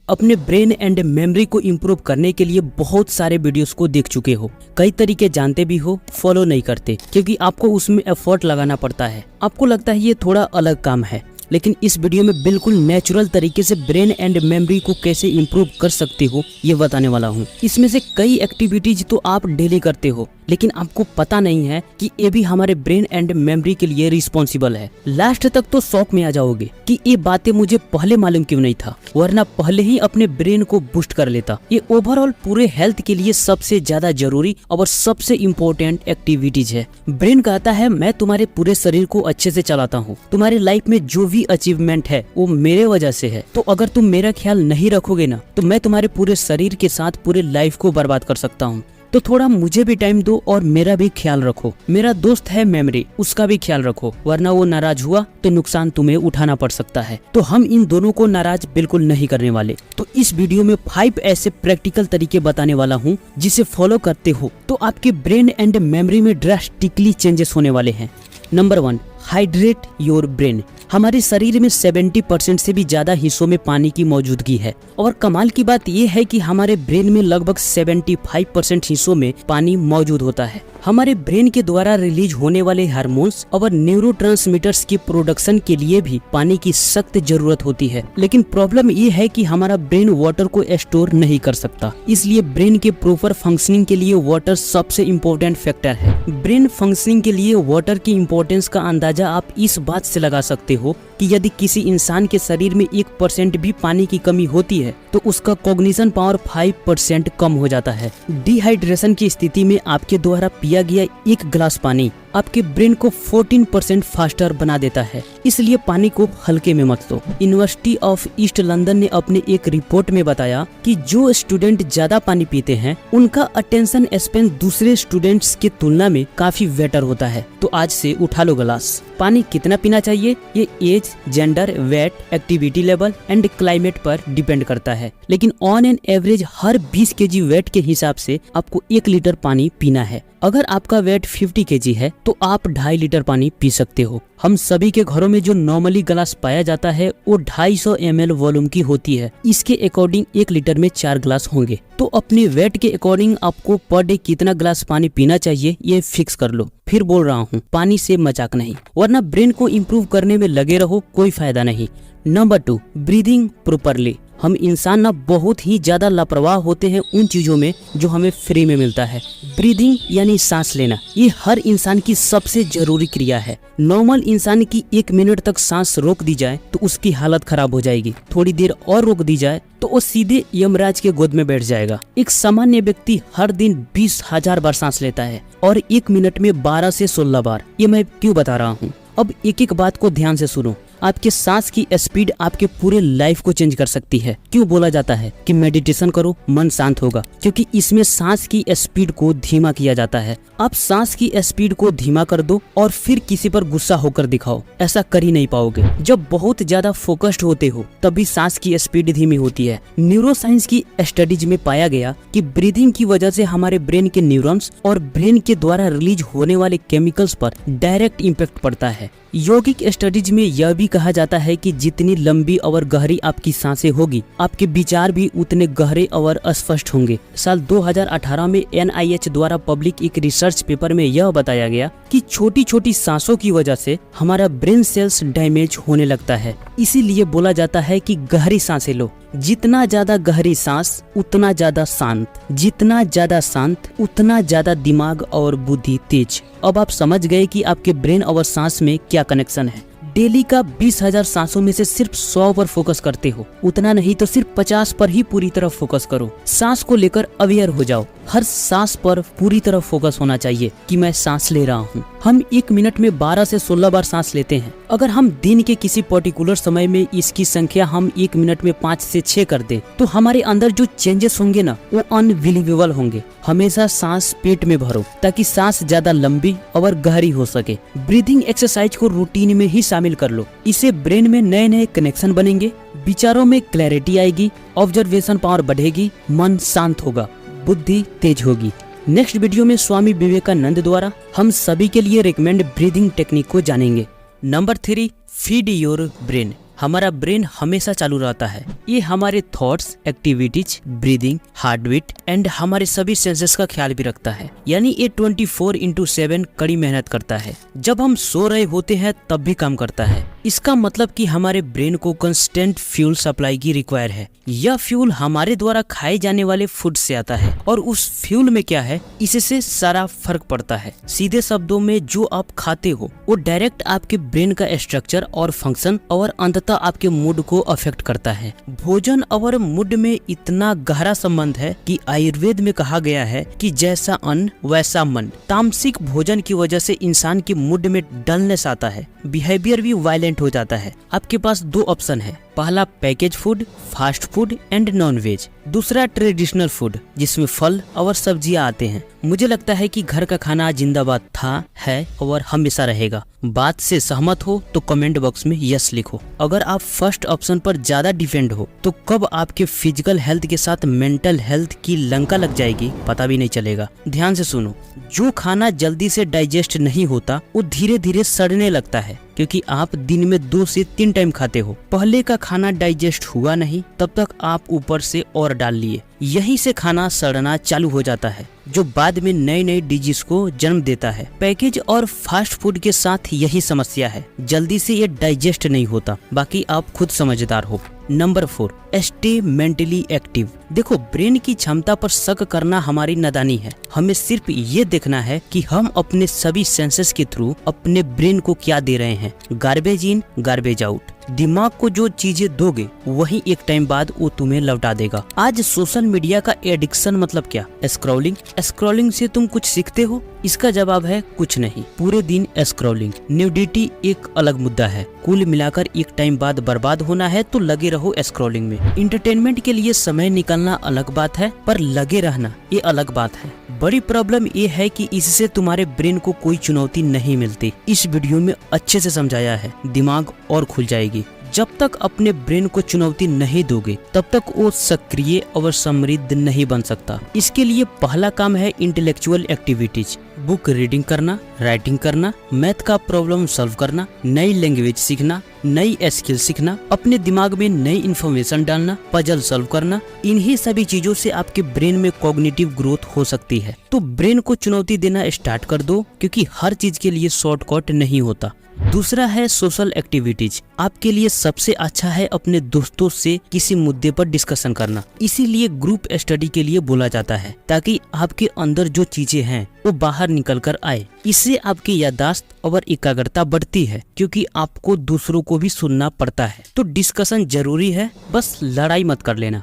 अपने brain and memory को improve करने के लिए बहुत सारे वीडियोस को देख चुके हो, कई तरीके जानते भी हो, फॉलो नहीं करते क्योंकि आपको उसमें एफर्ट लगाना पड़ता है। आपको लगता है ये थोड़ा अलग काम है, लेकिन इस वीडियो में बिल्कुल नेचुरल तरीके से ब्रेन एंड मेमोरी को कैसे इम्प्रूव कर सकते हो ये बताने वाला हूँ। इसमें से कई एक्टिविटीज तो आप डेली करते हो, लेकिन आपको पता नहीं है कि ये भी हमारे ब्रेन एंड मेमोरी के लिए रिस्पॉन्सिबल है। लास्ट तक तो शौक में आ जाओगे कि ये बातें मुझे पहले मालूम क्यों नहीं था, वरना पहले ही अपने ब्रेन को बूस्ट कर लेता। ये ओवरऑल पूरे हेल्थ के लिए सबसे ज्यादा जरूरी और सबसे इम्पोर्टेंट एक्टिविटीज है। ब्रेन कहता है मैं तुम्हारे पूरे शरीर को अच्छे से चलाता हूँ, तुम्हारी लाइफ में जो भी अचीवमेंट है वो मेरे वजह से है, तो अगर तुम मेरा ख्याल नहीं रखोगे ना तो मैं तुम्हारे पूरे शरीर के साथ पूरे लाइफ को बर्बाद कर सकता हूँ। तो थोड़ा मुझे भी टाइम दो और मेरा भी ख्याल रखो। मेरा दोस्त है मेमोरी, उसका भी ख्याल रखो, वरना वो नाराज हुआ तो नुकसान तुम्हें उठाना पड़ सकता है। तो हम इन दोनों को नाराज बिल्कुल नहीं करने वाले। तो इस वीडियो में 5 ऐसे प्रैक्टिकल तरीके बताने वाला हूँ जिसे फॉलो करते हो तो आपके ब्रेन एंड मेमोरी में ड्रास्टिकली चेंजेस होने वाले हैं। Number 1, hydrate your brain. हमारे शरीर में 70% से भी ज्यादा हिस्सों में पानी की मौजूदगी है और कमाल की बात यह है कि हमारे ब्रेन में लगभग 75% हिस्सों में पानी मौजूद होता है। हमारे ब्रेन के द्वारा रिलीज होने वाले हार्मोन्स और न्यूरोट्रांसमीटर्स की प्रोडक्शन के लिए भी पानी की सख्त जरूरत होती है, लेकिन प्रॉब्लम ये है कि हमारा ब्रेन वाटर को स्टोर नहीं कर सकता। इसलिए ब्रेन के प्रॉपर फंक्शनिंग के लिए वाटर सबसे इम्पोर्टेंट फैक्टर है। ब्रेन फंक्शनिंग के लिए वाटर की इम्पोर्टेंस का अंदाजा आप इस बात से लगा सकते हो कि यदि किसी इंसान के शरीर में 1% भी पानी की कमी होती है तो उसका कॉग्निशन पावर 5% कम हो जाता है। डिहाइड्रेशन की स्थिति में आपके द्वारा पिया गया 1 गिलास पानी आपके ब्रेन को 14% फास्टर बना देता है, इसलिए पानी को हल्के में मत लो। यूनिवर्सिटी ऑफ ईस्ट लंदन ने अपने एक रिपोर्ट में बताया कि जो स्टूडेंट ज्यादा पानी पीते हैं उनका अटेंशन स्पैन दूसरे स्टूडेंट्स की तुलना में काफी बेटर होता है। तो आज से उठा लो गिलास। पानी कितना पीना चाहिए ये age, gender, weight, activity level and climate पर डिपेंड करता है, लेकिन ऑन एन एवरेज हर 20 kg वेट के हिसाब से आपको 1 लीटर पानी पीना है। अगर आपका वेट 50 kg है तो आप 2.5 लीटर पानी पी सकते हो। हम सभी के घरों में जो नॉर्मली गिलास पाया जाता है वो 250 ml वॉल्यूम की होती है। इसके अकॉर्डिंग 1 लीटर में 4 गिलास होंगे। तो अपने वेट के अकॉर्डिंग आपको पर डे कितना गिलास पानी पीना चाहिए ये फिक्स कर लो। फिर बोल रहा हूँ, पानी से मजाक नहीं, वरना ब्रेन को इम्प्रूव करने में लगे रहो, कोई फायदा नहीं। Number 2, breathing properly. हम इंसान ना बहुत ही ज्यादा लापरवाह होते हैं उन चीजों में जो हमें फ्री में मिलता है। ब्रीदिंग यानी सांस लेना, ये हर इंसान की सबसे जरूरी क्रिया है। नॉर्मल इंसान की 1 मिनट तक सांस रोक दी जाए तो उसकी हालत खराब हो जाएगी, थोड़ी देर और रोक दी जाए तो वो सीधे यमराज के गोद में बैठ जाएगा। एक सामान्य व्यक्ति हर दिन 20,000 बार सांस लेता है और 1 मिनट में 12 से 16 बार। ये मैं क्यों बता रहा हूँ, अब एक एक बात को ध्यान से सुनो। आपके सांस की स्पीड आपके पूरे लाइफ को चेंज कर सकती है। क्यों बोला जाता है कि मेडिटेशन करो मन शांत होगा, क्योंकि इसमें सांस की स्पीड को धीमा किया जाता है। आप सांस की स्पीड को धीमा कर दो और फिर किसी पर गुस्सा होकर दिखाओ, ऐसा कर ही नहीं पाओगे। जब बहुत ज्यादा फोकस्ड होते हो तभी सांस की स्पीड धीमी होती है। न्यूरोसाइंस की स्टडीज में पाया गया कि ब्रीदिंग की वजह से हमारे ब्रेन के न्यूरॉन्स और ब्रेन के द्वारा रिलीज होने वाले केमिकल्स पर डायरेक्ट इम्पैक्ट पड़ता है। यौगिक स्टडीज में यह भी कहा जाता है कि जितनी लंबी और गहरी आपकी सांसें होगी आपके विचार भी उतने गहरे और स्पष्ट होंगे। साल 2018 में NIH द्वारा पब्लिक एक रिसर्च पेपर में यह बताया गया कि छोटी छोटी सांसों की वजह से हमारा ब्रेन सेल्स डैमेज होने लगता है। इसीलिए बोला जाता है कि गहरी सांसें लो। जितना ज्यादा गहरी सांस उतना ज्यादा शांत, जितना ज्यादा शांत उतना ज्यादा दिमाग और बुद्धि तेज। अब आप समझ गए कि आपके ब्रेन और सांस में क्या कनेक्शन है। डेली का 20,000 सांसों में से सिर्फ 100 पर फोकस करते हो, उतना नहीं तो सिर्फ 50 पर ही पूरी तरह फोकस करो। सांस को लेकर अवेयर हो जाओ। हर सांस पर पूरी तरह फोकस होना चाहिए कि मैं सांस ले रहा हूँ। हम 1 मिनट में 12 से 16 बार सांस लेते हैं। अगर हम दिन के किसी पर्टिकुलर समय में इसकी संख्या हम 1 मिनट में 5 से 6 कर दें तो हमारे अंदर जो चेंजेस होंगे ना वो अनबिलीवेबल होंगे। हमेशा सांस पेट में भरो ताकि सांस ज्यादा लंबी और गहरी हो सके। ब्रीदिंग एक्सरसाइज को रूटीन में ही शामिल कर लो। इससे ब्रेन में नए नए कनेक्शन बनेंगे, विचारों में क्लैरिटी आएगी, ऑब्जर्वेशन पावर बढ़ेगी, मन शांत होगा, बुद्धि तेज होगी। नेक्स्ट वीडियो में स्वामी विवेकानंद द्वारा हम सभी के लिए रिकमेंड ब्रीदिंग टेक्निक को जानेंगे। Number 3, feed your brain. हमारा ब्रेन हमेशा चालू रहता है। ये हमारे thoughts, activities, breathing, heart beat and हमारे सभी सेंसेस का ख्याल भी रखता है। यानी ये 24/7 कड़ी मेहनत करता है। जब हम सो रहे होते हैं तब भी काम करता है। इसका मतलब कि हमारे ब्रेन को कंस्टेंट फ्यूल सप्लाई की रिक्वायर है। यह फ्यूल हमारे द्वारा खाए जाने वाले फूड से आता है और उस फ्यूल में क्या है, इससे सारा फर्क पड़ता है। सीधे शब्दों में जो आप खाते हो वो डायरेक्ट आपके ब्रेन का स्ट्रक्चर और फंक्शन और अंततः आपके मूड को अफेक्ट करता है। भोजन और मूड में इतना गहरा संबंध है कि आयुर्वेद में कहा गया है कि जैसा अन्न वैसा मन। तामसिक भोजन की वजह से इंसान के मूड में डलनेस आता है, बिहेवियर भी वायलेंट हो जाता है। आपके पास दो ऑप्शन है, पहला package food, fast food and non veg. दूसरा ट्रेडिशनल फूड जिसमें फल और सब्जियां आते हैं। मुझे लगता है कि घर का खाना जिंदाबाद था, है और हमेशा रहेगा। बात से सहमत हो तो कमेंट बॉक्स में यस लिखो। अगर आप फर्स्ट ऑप्शन पर ज्यादा डिपेंड हो तो कब आपके फिजिकल हेल्थ के साथ मेंटल हेल्थ की लंका लग जाएगी पता भी नहीं चलेगा। ध्यान से सुनो, जो खाना जल्दी से डाइजेस्ट नहीं होता वो धीरे धीरे सड़ने लगता है, क्योंकि आप दिन में 2 से 3 टाइम खाते हो। पहले का खाना डाइजेस्ट हुआ नहीं तब तक आप ऊपर से और डाल लिए, यहीं से खाना सड़ना चालू हो जाता है, जो बाद में नई नई डिजीज को जन्म देता है। पैकेज और फास्ट फूड के साथ यही समस्या है, जल्दी से ये डाइजेस्ट नहीं होता। बाकी आप खुद समझदार हो। Number 4, stay mentally active. देखो, ब्रेन की क्षमता पर शक करना हमारी नादानी है। हमें सिर्फ ये देखना है कि हम अपने सभी सेंसेस के थ्रू अपने ब्रेन को क्या दे रहे हैं। गार्बेज इन, गार्बेज आउट। दिमाग को जो चीजें दोगे वही एक टाइम बाद वो तुम्हें लौटा देगा। आज सोशल मीडिया का एडिक्शन मतलब क्या? स्क्रॉलिंग से तुम कुछ सीखते हो? इसका जवाब है कुछ नहीं, पूरे दिन स्क्रॉलिंग। न्यूडिटी एक अलग मुद्दा है। कुल मिलाकर एक टाइम बाद बर्बाद होना है तो लगे रहो स्क्रॉलिंग में। इंटरटेनमेंट के लिए समय निकालना अलग बात है, पर लगे रहना ये अलग बात है। बड़ी प्रॉब्लम ये है कि इससे तुम्हारे ब्रेन को कोई चुनौती नहीं मिलती। इस वीडियो में अच्छे से समझाया है, दिमाग और खुल जाएगी। जब तक अपने ब्रेन को चुनौती नहीं दोगे तब तक वो सक्रिय और समृद्ध नहीं बन सकता। इसके लिए पहला काम है इंटेलेक्चुअल एक्टिविटीज। बुक रीडिंग करना, राइटिंग करना, मैथ का प्रॉब्लम सॉल्व करना, नई लैंग्वेज सीखना, नई स्किल सीखना, अपने दिमाग में नई इन्फॉर्मेशन डालना, पजल सॉल्व करना। इन्हीं सभी चीजों से आपके ब्रेन में कॉग्निटिव ग्रोथ हो सकती है। तो ब्रेन को चुनौती देना स्टार्ट कर दो, क्योंकि हर चीज के लिए शॉर्टकट नहीं होता। दूसरा है सोशल एक्टिविटीज। आपके लिए सबसे अच्छा है अपने दोस्तों से किसी मुद्दे पर डिस्कशन करना। इसीलिए ग्रुप स्टडी के लिए बोला जाता है, ताकि आपके अंदर जो चीजें हैं वो बाहर निकल कर आए। इससे आपकी याददाश्त और एकाग्रता बढ़ती है, क्योंकि आपको दूसरों को भी सुनना पड़ता है। तो डिस्कशन जरूरी है, बस लड़ाई मत कर लेना।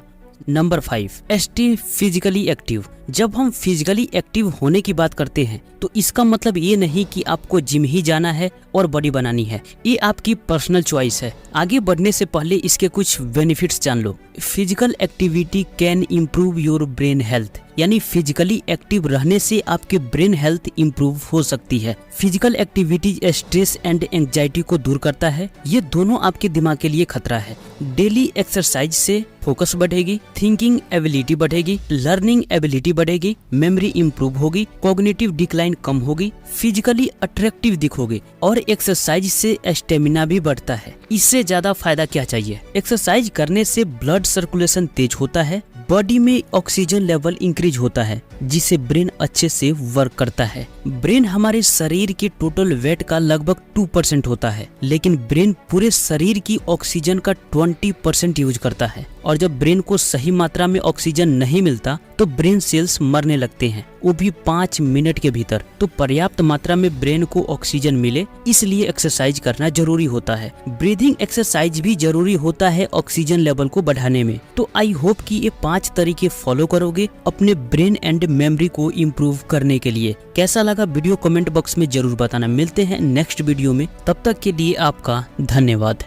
Number 5, stay physically active. जब हम फिजिकली एक्टिव होने की बात करते हैं तो इसका मतलब ये नहीं कि आपको जिम ही जाना है और बॉडी बनानी है। ये आपकी पर्सनल चॉइस है। आगे बढ़ने से पहले इसके कुछ बेनिफिट्स जान लो। Physical activity can improve your brain health, यानी फिजिकली एक्टिव रहने से आपके ब्रेन हेल्थ इम्प्रूव हो सकती है। Physical activity stress and anxiety को दूर करता है। ये दोनों आपके दिमाग के लिए खतरा है। डेली एक्सरसाइज से फोकस बढ़ेगी, थिंकिंग एबिलिटी बढ़ेगी, लर्निंग एबिलिटी बढ़ेगी, मेमोरी इंप्रूव होगी, कॉग्निटिव डिक्लाइन कम होगी, फिजिकली अट्रैक्टिव दिखोगे और एक्सरसाइज से स्टेमिना भी बढ़ता है। इससे ज्यादा फायदा क्या चाहिए? एक्सरसाइज करने से ब्लड सर्कुलेशन तेज होता है, बॉडी में ऑक्सीजन लेवल इंक्रीज होता है, जिससे ब्रेन अच्छे से वर्क करता है। ब्रेन हमारे शरीर के टोटल वेट का लगभग 2% होता है, लेकिन ब्रेन पूरे शरीर की ऑक्सीजन का 20% यूज करता है। और जब ब्रेन को सही मात्रा में ऑक्सीजन नहीं मिलता तो ब्रेन सेल्स मरने लगते हैं, वो भी 5 मिनट के भीतर। तो पर्याप्त मात्रा में ब्रेन को ऑक्सीजन मिले, इसलिए एक्सरसाइज करना जरूरी होता है। ब्रीदिंग एक्सरसाइज भी जरूरी होता है ऑक्सीजन लेवल को बढ़ाने में। तो आई होप कि ये 5 तरीके फॉलो करोगे अपने ब्रेन एंड मेमोरी को इम्प्रूव करने के लिए। कैसा लगा वीडियो कमेंट बॉक्स में जरूर बताना। मिलते हैं नेक्स्ट वीडियो में, तब तक के लिए आपका धन्यवाद।